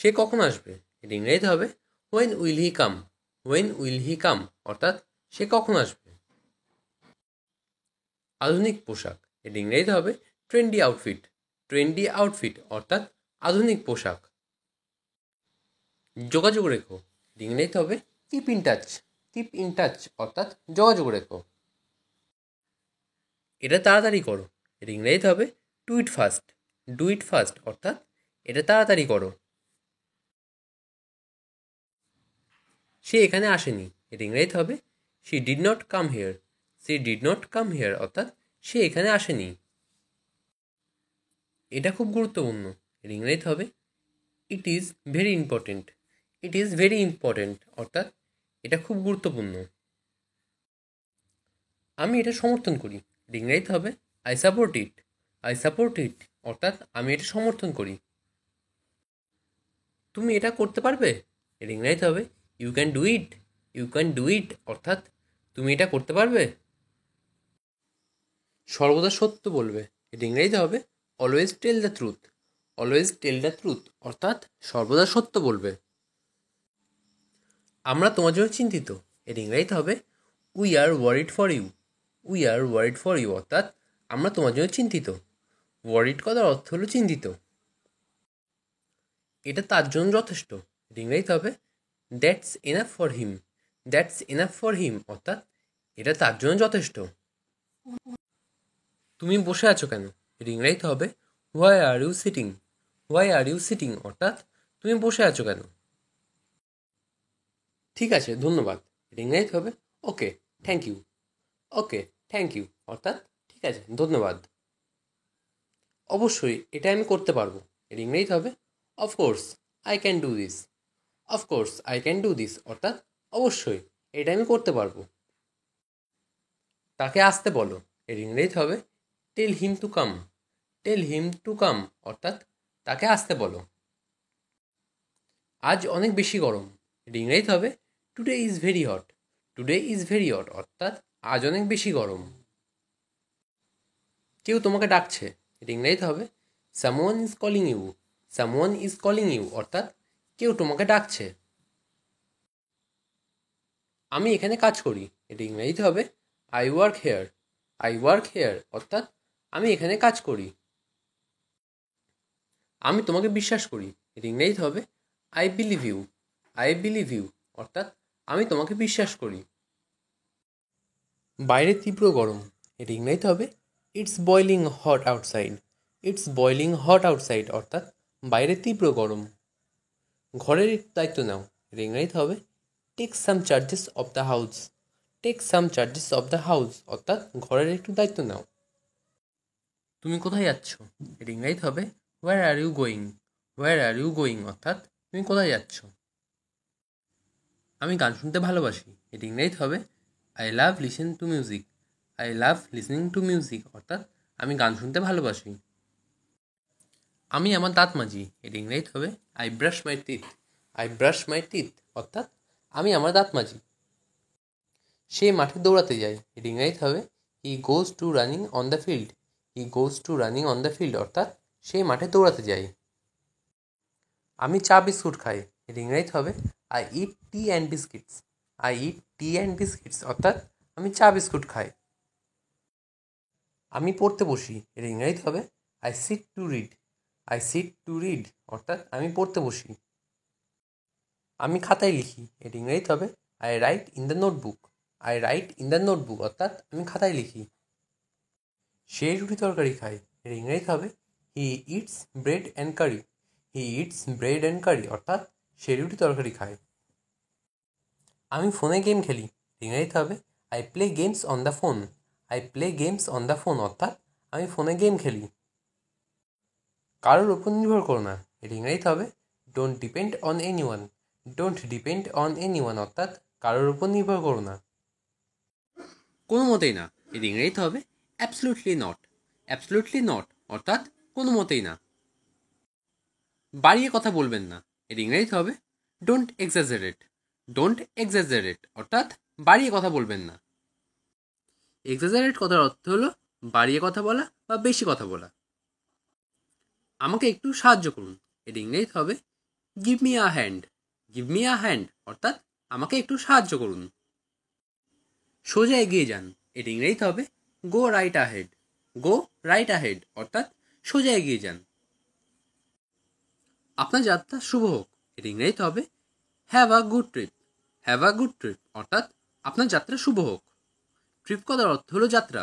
সে কখন আসবে? এটা ইংরেজিতে হবে when will he come. When will he come অর্থাৎ সে কখন আসবে। আধুনিক পোশাক, এটা ইংরেজিতে হবে ট্রেন্ডি আউটফিট। ট্রেন্ডি আউটফিট অর্থাৎ আধুনিক পোশাক। যোগাযোগ রেখো, এটা ইংরেজিতে হবে keep in touch. Keep in touch অর্থাৎ যোগাযোগ রেখো। এটা তাড়াতাড়ি করো, এটা ইংরেজিতে হবে do it fast. Do it fast অর্থাৎ এটা তাড়াতাড়ি করো। সে এখানে আসেনি, এটা ইংরেজিতে হবে she did not come here. She did not come here অর্থাৎ সে এখানে আসেনি। এটা খুব গুরুত্বপূর্ণ, এটা ইংরেজিতে হবে it is very important. It is very important অর্থাৎ এটা খুব গুরুত্বপূর্ণ। আমি এটা সমর্থন করি, এটা ইংরেজিতে হবে I support it. I support ইট অর্থাৎ আমি এটা সমর্থন করি। তুমি এটা করতে পারবে, এটা ইংরেজিতে হবে you can do it. You can do it অর্থাৎ তুমি এটা করতে পারবে। সর্বদা সত্য বলবে, এটা ইংরেজিতে হবে always tell the truth. Always tell the truth অর্থাৎ সর্বদা সত্য বলবে। আমরা তোমার জন্য চিন্তিত, এটা ইংরেজিতে হবে we are worried for you. We are worried for you অর্থাৎ আমরা তোমার জন্য চিন্তিত। ওয়ারিড কথার অর্থ হলো চিন্তিত। এটা তার জন্য যথেষ্ট, এটা ইংরেজিতে হবে that's enough for him. That's enough for him অর্থাৎ এটা তার জন্য যথেষ্ট। তুমি বসে আছো কেন, এটা ইংরেজিতে হবে why are you sitting. Why are you sitting অর্থাৎ তুমি বসে আছো কেন। ঠিক আছে, ধন্যবাদ, এটা ইংরেজিতে হবে okay thank you. Okay thank you অর্থাৎ ঠিক আছে ধন্যবাদ। অবশ্যই এটা আমি করতে পারবো, এটা ইংরেজিতে হবে of course I can do this. Of course I can do this অর্থাৎ অবশ্যই এটা আমি করতে পারবো। তাকে আসতে বলো, এর ইংরেজিতে হবে টেল him to come. Tell him to come অর্থাৎ তাকে আসতে বলো। আজ অনেক বেশি গরম, এর ইংরেজিতে হবে today is very hot. Today is very hot অর্থাৎ আজ অনেক বেশি গরম। কেউ তোমাকে ডাকছে, এর ইংরেজিতে হবে someone is calling you. Someone is calling you অর্থাৎ কেউ তোমাকে ডাকছে। আমি এখানে কাজ করি, এটা ইংরেজিতে হবে I work hair. I work hair অর্থাৎ আমি এখানে কাজ করি। আমি তোমাকে বিশ্বাস করি, এটা ইংরেজিতে হবে I believe you. I believe you অর্থাৎ আমি তোমাকে বিশ্বাস করি। বাইরে তীব্র গরম, এটা ইংরেজিতে হবে it's boiling hot outside. It's boiling hot outside অর্থাৎ বাইরে তীব্র গরম। ঘরের একটু দায়িত্ব নাও, এটা ইংরেজিতে হবে take some charges of the house. Take some charges of the house অর্থাৎ ঘরের একটু দায়িত্ব নাও। তুমি কোথায় যাচ্ছ, এটা ইংরেজিতে হবে where are you going. Where are you going অর্থাৎ তুমি কোথায় যাচ্ছ। আমি গান শুনতে ভালোবাসি, এটা ইংরেজিতে হবে I love listen to music. I love listening to music অর্থাৎ আমি গান শুনতে ভালোবাসি। আমি আমার দাঁত মাজি, এটা ইংরেজিতে হবে I brush my teeth. I brush my teeth অর্থাৎ আমি আমার দাঁত মাজি। সে মাঠে দৌড়াতে যায়, এটা ইংরেজিতে হবে he goes to running on the field. He goes to running on the field অর্থাৎ সে মাঠে দৌড়াতে যায়। আমি চা বিস্কুট খাই, এর ইংরেজিতে হবে I eat T and biscuits. I eat T and biscuits অর্থাৎ আমি চা বিস্কুট খাই। আমি পড়তে বসি, এর ইংরেজিতে হবে I sit to read. I sit to read অর্থাৎ আমি পড়তে বসি। আমি খাতায় লিখি, এর ইংরেজিতে হবে I right in the notebook. I right in the notebook অর্থাৎ আমি খাতায় লিখি। সে রুটি তরকারি খায়, এর ইংরেজিতে হবে he eats bread and curry. He eats bread and curry অর্থাৎ সে রুটি তরকারি খায়। আমি ফোনে গেম খেলি, ইংরেজিতে হবে I play games on the phone. I play games on the phone অর্থাৎ আমি ফোনে গেম খেলি। কারোর ওপর নির্ভর করো না, এর ইংরেজিতে হবে don't depend on any one. Don't depend on any one অর্থাৎ কারোর ওপর নির্ভর করো না। কোনো মতেই না, এর ইংরেজিতে হবে অ্যাবসলিউটলি নট। অ্যাবসলিউটলি নট অর্থাৎ কোনো মতেই না। বাড়িয়ে কথা বলবেন না, এর ইংরেজিতে হবে ডোন্ট এক্সাজারেট। ডোন্ট এক্সাজারেট অর্থাৎ বাড়িয়ে কথা বলবেন না। এক্সাজারেট কথার অর্থ হলো বাড়িয়ে কথা বলা বা বেশি কথা বলা। আমাকে একটু সাহায্য করুন, এর ইংরেজিতে হবে give me a hand. Give me a hand অর্থাৎ আমাকে একটু সাহায্য করুন। সোজা এগিয়ে যান, এর ইংরেজিতে হবে গো রাইট আহেড। গো রাইট আহেড অর্থাৎ সোজা এগিয়ে যান। আপনার যাত্রা শুভ হোক, এর ইংরেজিতে হবে have a good trip. Have a good trip অর্থাৎ আপনার যাত্রা শুভ হোক। ট্রিপ কথার অর্থ হলো যাত্রা।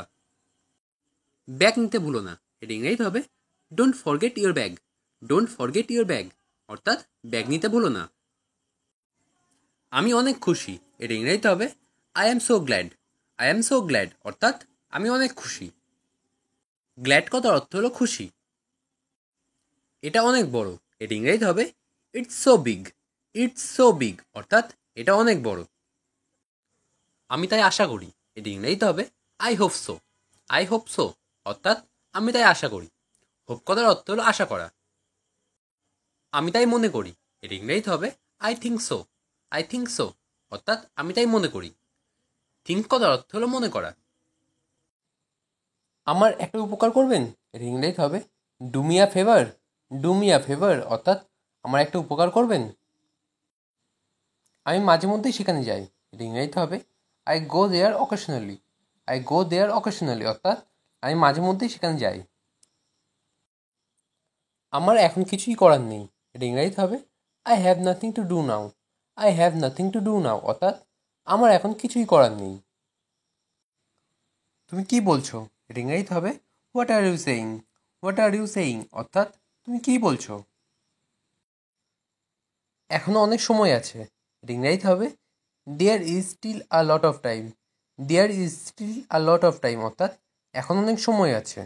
ব্যাগ নিতে ভুলো না, এর ইংরেজিতে হবে don't forget your bag. Don't forget your bag অর্থাৎ ব্যাগ নিতে ভুলো না। আমি অনেক খুশি, এর ইংরেজিতে হবে I am so glad. I am so glad অর্থাৎ আমি অনেক খুশি। গ্ল্যাড কথার অর্থ হলো খুশি। এটা অনেক বড়, এর ইংরেজিতে হবে it's so big. It's so big অর্থাৎ এটা অনেক বড়। আমি তাই আশা করি, এর ইংরেজিতে হবে I hope so. I hope so অর্থাৎ আমি তাই আশা করি। হোপ কথার অর্থ হলো আশা করা। আমি তাই মনে করি, এর ইংরেজিতে হবে I think so. I think so অর্থাৎ আমি তাই মনে করি। থিঙ্ক কথার অর্থ হলো মনে করা। আমার একটা উপকার করবেন, এর ইংরেজিতে হবে do me a favour. Do me a favour অর্থাৎ আমার একটা উপকার করবেন। আমি মাঝে মধ্যেই সেখানে যাই, এর ইংরেজিতে হবে I go there occasionally. I go there occasionally অর্থাৎ আমি মাঝে মধ্যেই সেখানে যাই। আমার এখন কিছুই করার নেই, এর ইংরেজিতে হবে I have nothing to do now. I have nothing to do now অর্থাৎ আমার এখন কিছুই করার নেই। তুমি কি বলছো, এর ইংরেজিতে হবে what are you saying. What are you saying অর্থাৎ তুমি কি বলছো। এখনও অনেক সময় আছে, এর ইংরেজিতে হবে there is still a lot of time. There is still a lot of time অর্থাৎ এখন অনেক সময় আছে।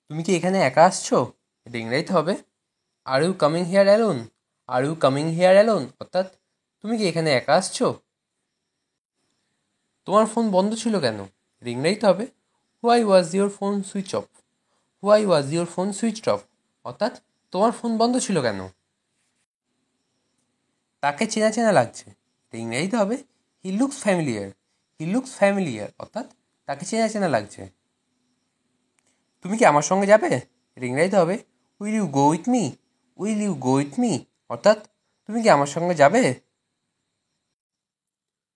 তুমি কি এখানে একা আসছো, এটা ইংরেজিতে হবে are you coming here alone. Are you coming here alone অর্থাৎ তুমি কি এখানে একা আসছো। তোমার ফোন বন্ধ ছিল কেন, এটা ইংরেজিতে হবে why was your phone switch off. Why was your phone switch off অর্থাৎ তোমার ফোন বন্ধ ছিল কেন। তাকে চেনা চেনা লাগছে, এটা ইংরেজিতে হবে he looks familiar. He looks familiar অর্থাৎ তাকে চেনা চেনা লাগছে। তুমি কি আমার সঙ্গে যাবে, এটা ইংরেজিতে হবে will you go with me. Will you go with me অর্থাৎ তুমি কি আমার সঙ্গে যাবে।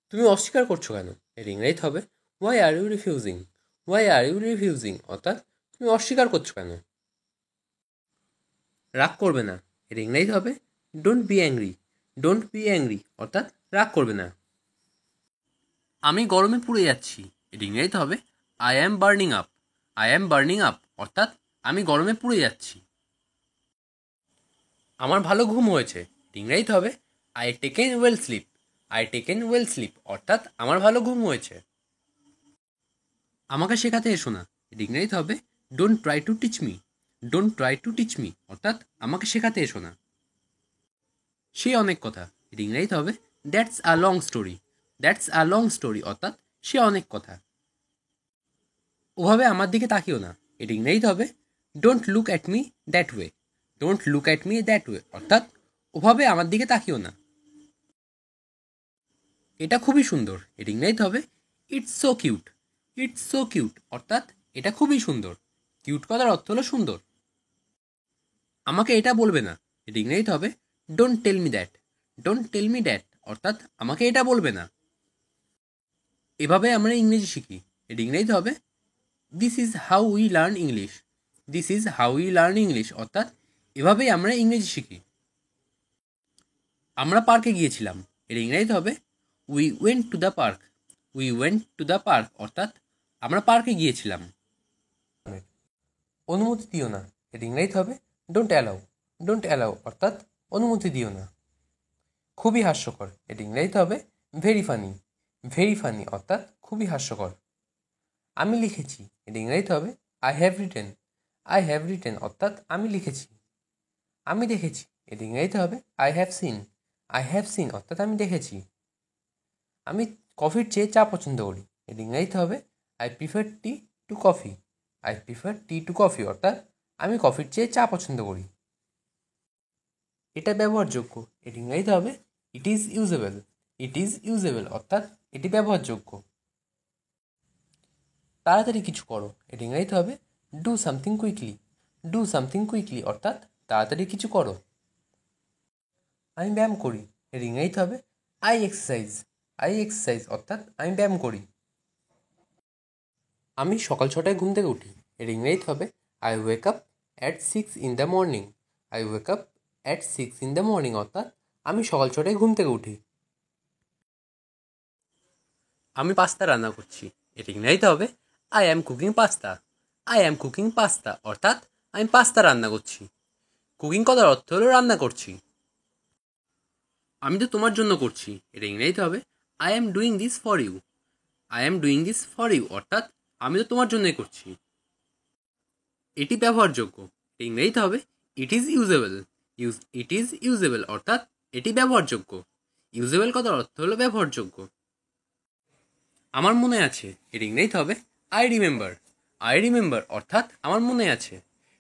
তুমি অস্বীকার করছো কেন, এর ইংরেজিতে হবে why are you refusing. Why are you refusing অর্থাৎ তুমি অস্বীকার করছো কেন। রাগ করবে না, এর ইংরেজিতে হবে don't B angry. Don't be angry অর্থাৎ রাগ করবে না। আমি গরমে পুড়ে যাচ্ছি, এর ইংরেজিতে হবে I am burning up. I am burning up অর্থাৎ আমি গরমে পুড়ে যাচ্ছি। আমার ভালো ঘুম হয়েছে, ইংরেজিতে হবে I taken well sleep. I taken well sleep অর্থাৎ আমার ভালো ঘুম হয়েছে। আমাকে শেখাতে এসো না, ইংরেজিতে হবে don't try to teach me. Don't try to teach me অর্থাৎ আমাকে শেখাতে এসো না। সে অনেক কথা, ইংরেজিতে হবে that's a long story. That's a long story অর্থাৎ সে অনেক কথা। ওভাবে আমার দিকে তাকিও না, এটা ইংরেজিতে হবে don't look at me that way. Don't look at me that way অর্থাৎ ওভাবে আমার দিকে তাকিও না। এটা খুবই সুন্দর, এর ইংরেজিতে হবে it's so cute. It's so cute অর্থাৎ এটা খুবই সুন্দর। কিউট কথার অর্থ হলো সুন্দর। আমাকে এটা বলবে না, এর ইংরেজিতে হবে don't tell me that. Don't tell me that অর্থাৎ আমাকে এটা বলবে না। এভাবে আমরা ইংরেজি শিখি, এর ইংরেজিতে হবে this is how we learn English. This is how we learn English অর্থাৎ এভাবেই আমরা ইংরেজি শিখি। আমরা পার্কে গিয়েছিলাম, এর ইংরেজিতে হবে we went to the park. We went to the park অর্থাৎ আমরা পার্কে গিয়েছিলাম। অনুমতি দিও না, এর ইংরেজিতে হবে ডোন্ট অ্যালাউ। ডোন্ট অ্যালাউ অর্থাৎ অনুমতি দিও না। খুবই হাস্যকর, এর ইংরেজিতে হবে ভেরি ফানি। ভেরি ফানি অর্থাৎ খুবই হাস্যকর। আমি লিখেছি, এর ইংরেজিতে হবে I have written. I have written অর্থাৎ আমি লিখেছি। আমি দেখেছি, এর ইংরেজিতে হবে I have seen. I have seen অর্থাৎ আমি দেখেছি। আমি কফির চেয়ে চা পছন্দ করি, এর ইংরেজিতে হবে I prefer tea to coffee. I prefer tea to coffee অর্থাৎ আমি কফির চেয়ে চা পছন্দ করি। এটা ব্যবহারযোগ্য, এর ইংরেজিতে হবে it is usable. It is usable অর্থাৎ এটি ব্যবহারযোগ্য। তাড়াতাড়ি কিছু করো, এর ইংরেজিতে হবে do something quickly. Do something quickly অর্থাৎ তাড়াতাড়ি কিছু করো। আমি ব্যায়াম করি। এর ইংরেজিতে হবে আই এক্সারসাইজ। আই এক্সারসাইজ অর্থাৎ আমি ব্যায়াম করি। আমি সকাল 6টায় ঘুম থেকে উঠি। এর ইংরেজিতে হবে I wake up at 6 in the morning। I wake up at 6 in the morning অর্থাৎ আমি সকাল 6টায় ঘুম থেকে উঠি। আমি পাস্তা রান্না করছি। এর ইংরেজিতে হবে I am cooking pasta. I am cooking pasta অর্থাৎ আমি পাস্তা রান্না করছি। কুকিং কথার অর্থ হলো রান্না করছি। আমি তো তোমার জন্য করছি। এর ইংরেজিতে হবে I am doing this for you. I am doing this for you অর্থাৎ আমি তো তোমার জন্যই করছি। এটি ব্যবহারযোগ্য। এর ইংরেজিতে হবে it is usable. It is usable অর্থাৎ এটি ব্যবহারযোগ্য। ইউজেবল কথার অর্থ হলো ব্যবহারযোগ্য। আমার মনে আছে। এর ইংরেজিতে হবে আই রিমেম্বার। আই রিমেম্বার অর্থাৎ আমার মনে আছে।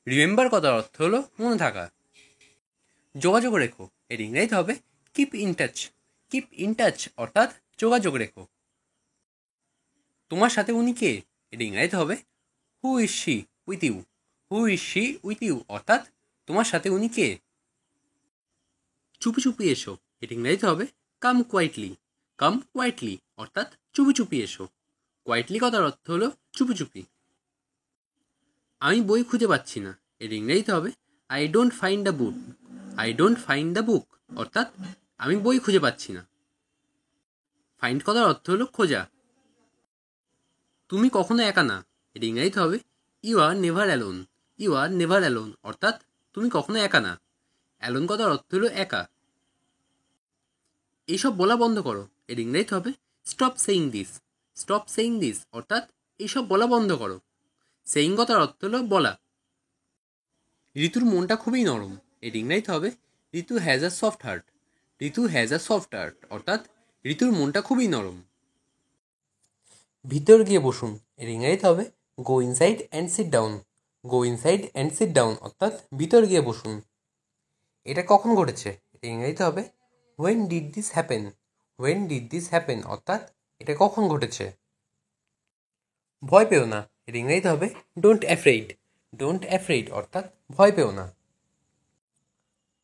রিমেম্বার কথার অর্থ হলো মনে থাকা। যোগাযোগ রেখো। এর ইংরেজিতে হবে keep in touch. Keep in touch অর্থাৎ যোগাযোগ রেখো। তোমার সাথে উনি কে? এর ইংরেজিতে হবে who is she with you. Who is she with you অর্থাৎ তোমার সাথে উনি কে? চুপি চুপি এসো। এর ইংরেজিতে হবে কাম কোয়াইটলি। কাম কোয়াইটলি অর্থাৎ চুপি চুপি এসো। কোয়াইটলি কথার অর্থ হলো চুপি চুপি। আমি বই খুঁজে পাচ্ছি না। এর ইংরেজিতে হবে I don't find the book. I don't find the book অর্থাৎ আমি বই খুঁজে পাচ্ছি না। ফাইন্ড কথার অর্থ হলো খোঁজা। তুমি কখনো একা না। এর ইংরেজিতে হবে you are never alone. You are never alone অর্থাৎ তুমি কখনো একা না। অ্যালোন কথার অর্থ হলো একা। এইসব বলা বন্ধ করো। এর ইংরেজিতে হবে stop saying this. Stop saying this অর্থাৎ এইসব বলা বন্ধ করো। সেইং কথার অর্থ হলো বলা। ঋতুর মনটা খুবই নরম। এর ইংরেজিতে হবে Ritu has a soft heart. Ritu has a soft heart অর্থাৎ ঋতুর মনটা খুবই নরম। ভিতর গিয়ে বসুন। এর ইংরেজিতে হবে গো inside and sit down. Go inside and sit down অর্থাৎ ভিতর গিয়ে বসুন। এটা কখন ঘটেছে? এর ইংরেজিতে হবে when did this happen. When did this happen অর্থাৎ এটা কখন ঘটেছে। ভয় পেও না। এর ইংরেজিতে হবে ডোন্ট অ্যাফ্রেইড। ডোন্ট অ্যাফ্রেইড অর্থাৎ ভয় পেও না।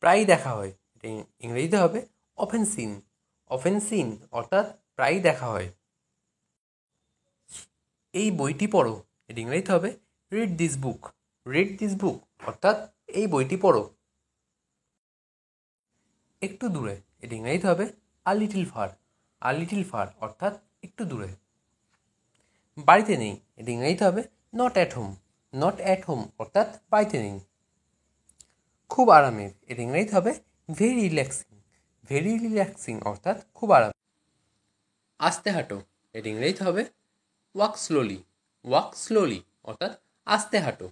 প্রায়ই দেখা হয়। এটা ইংরেজিতে হবে অফেন সিন। অফেন সিন অর্থাৎ প্রায়ই দেখা হয়। এই বইটি পড়ো। এর ইংরেজিতে হবে read this book. Read this book অর্থাৎ এই বইটি পড়ো। একটু দূরে। এর ইংরেজিতে হবে a little far. A little far অর্থাৎ একটু দূরে। বাড়িতে নেই। এর ইংরেজিতে হবে not at home. Not at home অর্থাৎ বাড়িতে নেই। খুব আরামের। এর ইংরেজিতে হবে ভেরি রিল্যাক্সিং। ভেরি রিল্যাক্সিং অর্থাৎ খুব আরাম। আস্তে হাঁটো। এর ইংরেজিতে হবে ওয়াক স্লোলি। ওয়াক স্লোলি অর্থাৎ আস্তে হাঁটো।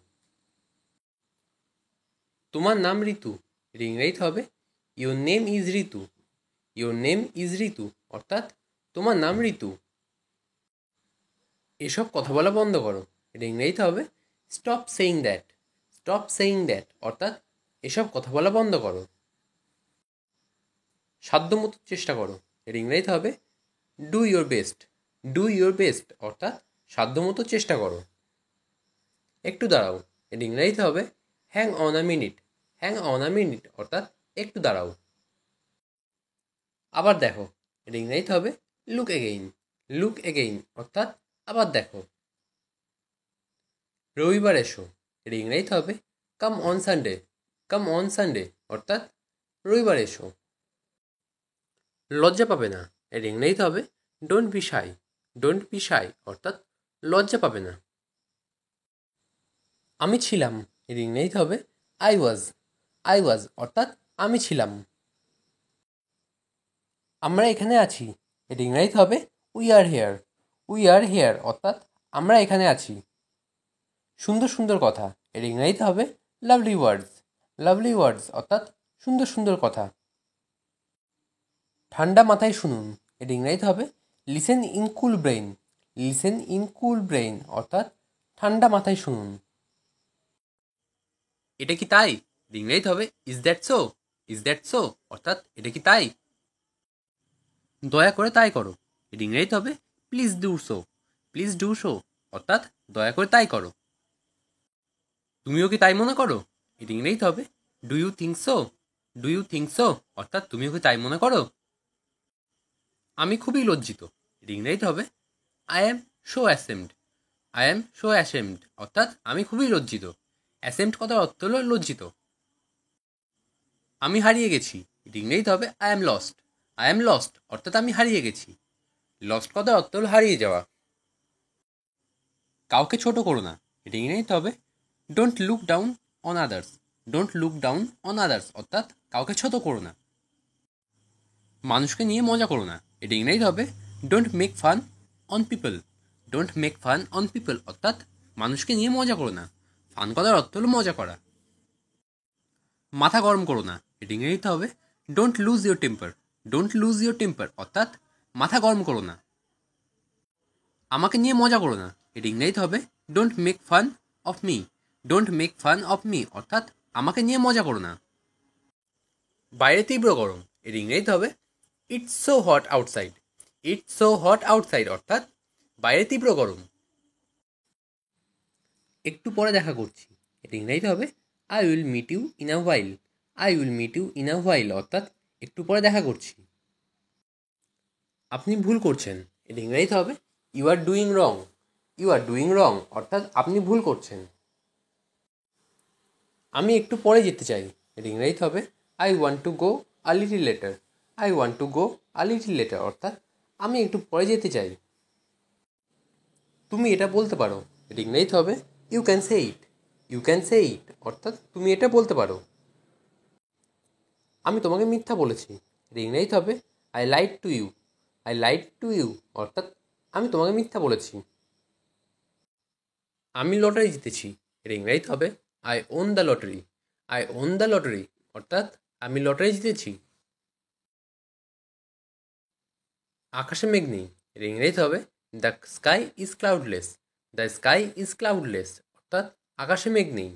তোমার নাম ঋতু। এর ইংরেজিতে হবে your name is Ritu. Your name is Ritu অর্থাৎ তোমার নাম ঋতু। এসব কথা বলা বন্ধ করো। এর ইংরেজিতে হবে stop saying that. Stop saying that অর্থাৎ এসব কথা বলা বন্ধ করো। সাধ্যমতো চেষ্টা করো। এর ইংরেজিতে হবে do your best. Do your best অর্থাৎ সাধ্যমতো চেষ্টা করো। একটু দাঁড়াও। এর ইংরেজিতে হবে hang on a minute. Hang on a minute অর্থাৎ একটু দাঁড়াও। আবার দেখো। এর ইংরেজিতে হবে লুক এগেইন। লুক এগেইন অর্থাৎ আবার দেখো। রবিবার এসো। এর ইংরেজিতে হবে come on Sunday. Come on Sunday অর্থাৎ রবিবার এসো। লজ্জা পাবে না। এর ইংরেজিতে হবে don't be shy. Don't be shy অর্থাৎ লজ্জা পাবে না। আমি ছিলাম। এর ইংরেজিতে হবে আই ওয়াজ। আই ওয়াজ অর্থাৎ আমি ছিলাম। আমরা এখানে আছি। এর ইংরেজিতে হবে we are here. We are here অর্থাৎ আমরা এখানে আছি। সুন্দর সুন্দর কথা। এর ইংরেজিতে হবে লাভলি ওয়ার্ডস। লাভলি ওয়ার্ডস অর্থাৎ সুন্দর সুন্দর কথা। ঠান্ডা মাথায় শুনুন। এর ইংরেজিতে হবে listen in cool brain. Listen in cool brain অর্থাৎ ঠান্ডা মাথায় শুনুন। এটা কি তাই? এর ইংরেজিতে হবে is that so. Is that so অর্থাৎ এটা কি তাই? দয়া করে তাই করো। এর ইংরেজিতে হবে please do so. Please do so অর্থাৎ দয়া করে তাই করো। তুমিও কি তাই মনে করো? এর ইংরেজিতে হবে do you think so. Do you think so অর্থাৎ তুমিও কি তাই মনে করো? আমি খুবই লজ্জিত, এর ইংরেজিতে হবে I am so ashamed. I am so ashamed অর্থাৎ আমি খুবই লজ্জিত। অ্যাসেমড কথার অর্থ হলো লজ্জিত। আমি হারিয়ে গেছি, এর ইংরেজিতে হবে I am lost. I am lost অর্থাৎ আমি হারিয়ে গেছি। লস্ট কথার অর্থ হলো হারিয়ে যাওয়া। কাউকে ছোট করো না, এটা ইংরেজিতে হবে don't look down on others. Don't look down on others অর্থাৎ কাউকে ছোট করো না। মানুষকে নিয়ে মজা করো না, এটা ইংরেজিতে হবে don't make fun on people. Don't make fun on people অর্থাৎ মানুষকে নিয়ে মজা করো না। ফান করার অর্থ হলো মজা করা। মাথা গরম করো না, এটা ইংরেজিতে হবে don't lose your temper. Don't lose your temper অর্থাৎ মাথা গরম করো না। আমাকে নিয়ে মজা করো না, এটা ইংরেজিতে হবে don't make fun of me. Don't make fun of me অর্থাৎ আমাকে নিয়ে মজা করো না। বাইরে তীব্র গরম, এর ইংরেজিতে হবে it's so hot outside. It's so hot outside অর্থাৎ বাইরে তীব্র গরম। একটু পরে দেখা করছি, এটা ইংরেজিতে হবে I will meet you in a while. I will meet you in a while অর্থাৎ একটু পরে দেখা করছি। আপনি ভুল করছেন, এটা ইংরেজিতে হবে you are doing wrong. You are doing wrong অর্থাৎ আপনি ভুল করছেন। আমি একটু পরে যেতে চাই, এটা ইংরেজিতে হবে I want to go a little letter. I want to go a little letter অর্থাৎ আমি একটু পরে যেতে চাই। তুমি এটা বলতে পারো, এটা ইংরেজিতে হবে you can say it. You can say it অর্থাৎ তুমি এটা বলতে পারো। আমি তোমাকে মিথ্যা বলেছি, এটা ইংরেজিতে হবে I lied to you. I lied to you অর্থাৎ আমি তোমাকে মিথ্যা বলেছি। আমি লটারি জিতেছি, এটা ইংরেজিতে হবে I won the lottery. I won the lottery অর্থাৎ আমি লটারি জিতেছি। আকাশে মেঘ নেই, এর ইংরেজিতে হবে the sky is cloudless. The sky is cloudless অর্থাৎ আকাশে মেঘ নেই।